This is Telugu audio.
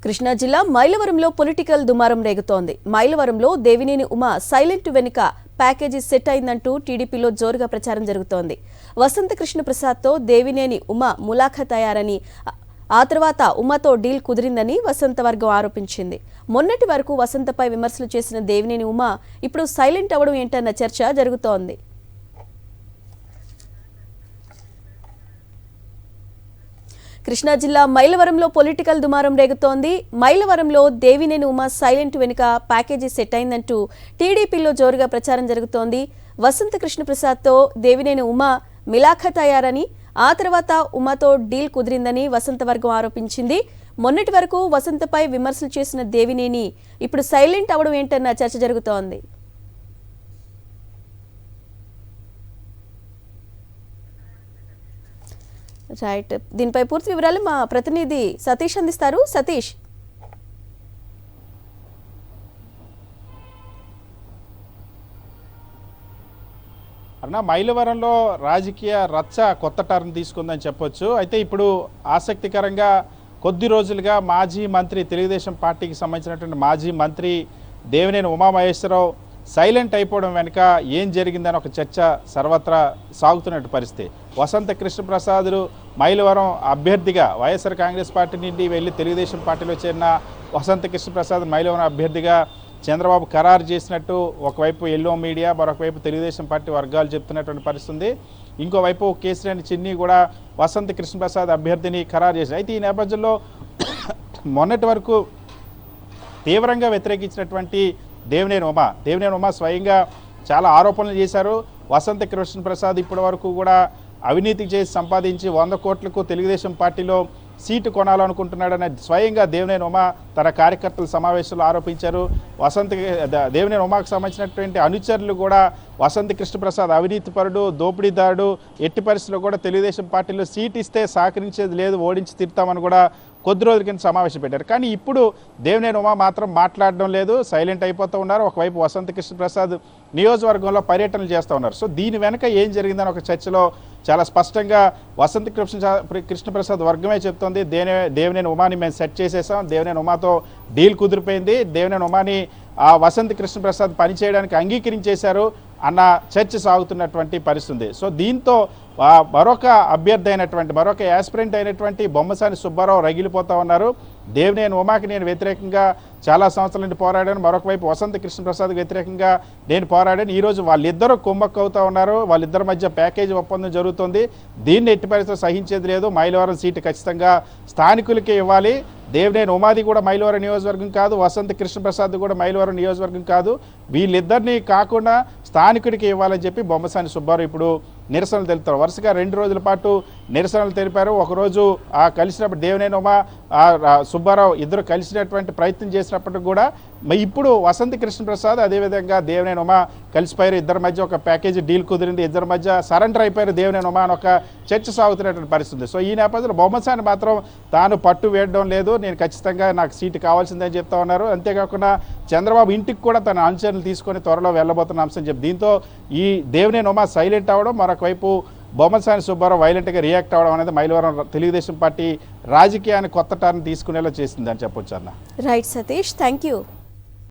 కృష్ణా జిల్లా మైలవరంలో పొలిటికల్ దుమారం రేగుతోంది. మైలవరంలో దేవినేని ఉమ సైలెంట్ వెనుక ప్యాకేజీ సెట్ అయిందంటూ టీడీపీలో జోరుగా ప్రచారం జరుగుతోంది. వసంత కృష్ణ ప్రసాద్తో దేవినేని ఉమ ములాఖత్ అయ్యారని, ఆ తర్వాత ఉమతో డీల్ కుదిరిందని వసంత వర్గం ఆరోపించింది. మొన్నటి వరకు వసంతపై విమర్శలు చేసిన దేవినేని ఉమ ఇప్పుడు సైలెంట్ అవ్వడం ఏంటన్న చర్చ జరుగుతోంది. కృష్ణా జిల్లా మైలవరంలో పొలిటికల్ దుమారం రేగుతోంది. మైలవరంలో దేవినేని ఉమ సైలెంట్ వెనుక ప్యాకేజీ సెట్ అయిందంటూ టీడీపీలో జోరుగా ప్రచారం జరుగుతోంది. వసంత కృష్ణ ప్రసాద్తో దేవినేని ఉమ మిలాఖత్ అయ్యారని, ఆ తర్వాత ఉమతో డీల్ కుదిరిందని వసంత వర్గం ఆరోపించింది. మొన్నటి వరకు వసంతపై విమర్శలు చేసిన దేవినేని ఇప్పుడు సైలెంట్ అవడం ఏంటన్న చర్చ జరుగుతోంది. రైట్, దీనిపై పూర్తి వివరాలు మా ప్రతినిధి సతీష్ అందిస్తారు. సతీష్, అన్న, మైలవరంలో రాజకీయ రచ్చ కొత్త టర్న్ తీసుకుందని చెప్పొచ్చు. అయితే ఇప్పుడు ఆసక్తికరంగా కొద్ది రోజులుగా మాజీ మంత్రి, తెలుగుదేశం పార్టీకి సంబంధించినటువంటి మాజీ మంత్రి దేవినేని ఉమామహేశ్వరరావు సైలెంట్ అయిపోవడం వెనుక ఏం జరిగిందని ఒక చర్చ సర్వత్రా సాగుతున్నట్టు పరిస్థితి. వసంత కృష్ణప్రసాద్ మైలవరం అభ్యర్థిగా వైఎస్ఆర్ కాంగ్రెస్ పార్టీ నుండి వెళ్ళి తెలుగుదేశం పార్టీలో చేరిన వసంత కృష్ణప్రసాద్ మైలవరం అభ్యర్థిగా చంద్రబాబు ఖరారు చేసినట్టు ఒకవైపు ఎల్లో మీడియా, మరొకవైపు తెలుగుదేశం పార్టీ వర్గాలు చెప్తున్నటువంటి పరిస్థితి. ఇంకోవైపు కేసీఆర్ చిన్ని కూడా వసంత కృష్ణప్రసాద్ అభ్యర్థిని ఖరారు చేశారు. అయితే ఈ నేపథ్యంలో మొన్నటి వరకు తీవ్రంగా వ్యతిరేకించినటువంటి దేవినేని ఉమ స్వయంగా చాలా ఆరోపణలు చేశారు. వసంత కృష్ణప్రసాద్ ఇప్పటి వరకు కూడా అవినీతి చేసి సంపాదించి 100 కోట్లకు తెలుగుదేశం పార్టీలో సీటు కొనాలనుకుంటున్నాడని స్వయంగా దేవినేని ఉమ తన కార్యకర్తల సమావేశంలో ఆరోపించారు. దేవినేని ఉమకు సంబంధించినటువంటి అనుచరులు కూడా వసంత కృష్ణప్రసాద్ అవినీతిపరుడు, దోపిడీదారుడు, ఎట్టి పరిస్థితుల్లో కూడా తెలుగుదేశం పార్టీలో సీట్ ఇస్తే సహకరించేది లేదు, ఓడించి తీరుతామని కూడా కొద్ది రోజుల కింద సమావేశం పెట్టారు. కానీ ఇప్పుడు దేవినేని ఉమ మాత్రం మాట్లాడడం లేదు, సైలెంట్ అయిపోతూ ఉన్నారు. ఒకవైపు వసంత కృష్ణప్రసాద్ నియోజకవర్గంలో పర్యటనలు చేస్తూ ఉన్నారు. సో దీని వెనక ఏం జరిగిందని ఒక చర్చలో చాలా స్పష్టంగా వసంత కృష్ణప్రసాద్ వర్గమే చెప్తోంది. దేవినేని ఉమాని మేము సెట్ చేసేసాం, దేవినేని ఉమాతో డీల్ కుదిరిపోయింది, దేవినేని ఉమాని ఆ వసంత కృష్ణప్రసాద్ పనిచేయడానికి అంగీకరించేశారు అన్న చర్చ సాగుతున్నటువంటి పరిస్థితి. సో దీంతో మరొక అభ్యర్థి అయినటువంటి, మరొక యాస్పిరెంట్ అయినటువంటి బొమ్మసాని సుబ్బారావు రగిలిపోతూ ఉన్నారు. దేవినేని ఉమాకి నేను వ్యతిరేకంగా చాలా సంవత్సరాల నుండి పోరాడాను, మరొక వైపు వసంత కృష్ణప్రసాద్కి వ్యతిరేకంగా నేను పోరాడాను. ఈరోజు వాళ్ళిద్దరూ కుమ్మక్కు అవుతూ ఉన్నారు, వాళ్ళిద్దరి మధ్య ప్యాకేజీ ఒప్పందం జరుగుతుంది. దీన్ని ఎట్టి పరిస్థితుల్లో సహించేది లేదు. మైలవరం సీటు ఖచ్చితంగా స్థానికులకే ఇవ్వాలి. దేవినేని ఉమాది కూడా మైలవరం నియోజకవర్గం కాదు, వసంత కృష్ణప్రసాద్ కూడా మైలవరం నియోజకవర్గం కాదు, వీళ్ళిద్దరినీ కాకుండా స్థానికుడికి ఇవ్వాలని చెప్పి బొమ్మసాని సుబ్బారావు ఇప్పుడు నిరసనలు తెలుపుతారు. వరుసగా 2 రోజుల పాటు నిరసనలు తెలిపారు. ఒకరోజు కలిసినప్పుడు దేవినేని ఉమ సుబ్బారావు ఇద్దరు కలిసినటువంటి ప్రయత్నం చేసినప్పటికి కూడా ఇప్పుడు వసంత కృష్ణప్రసాద్ అదేవిధంగా దేవినేని ఉమ కలిసిపోయారు. ఇద్దరి మధ్య ఒక ప్యాకేజీ డీల్ కుదిరింది, ఇద్దరి మధ్య సరెండర్ అయిపోయారు దేవినేని ఉమ అని ఒక చర్చ సాగుతున్నటువంటి పరిస్థితి. సో ఈ నేపథ్యంలో బొమ్మసాని మాత్రం తాను పట్టు వేయడం లేదు, నేను ఖచ్చితంగా నాకు సీటు కావాల్సిందని చెప్తా ఉన్నారు. అంతేకాకుండా చంద్రబాబు ఇంటికి కూడా తన అనుచరులు తీసుకొని త్వరలో వెళ్ళబోతున్న అంశం చెప్పి దీంతో ఈ దేవినేని ఉమ సైలెంట్ అవ్వడం, మరొకవైపు బొమ్మసాని సుబ్బారావు వైలెంట్గా రియాక్ట్ అవ్వడం అనేది మైలవరం తెలుగుదేశం పార్టీ రాజకీయాన్ని కొత్త టర్న్ తీసుకునేలా చేసిందని చెప్పొచ్చు అన్న. Right Satish, thank you.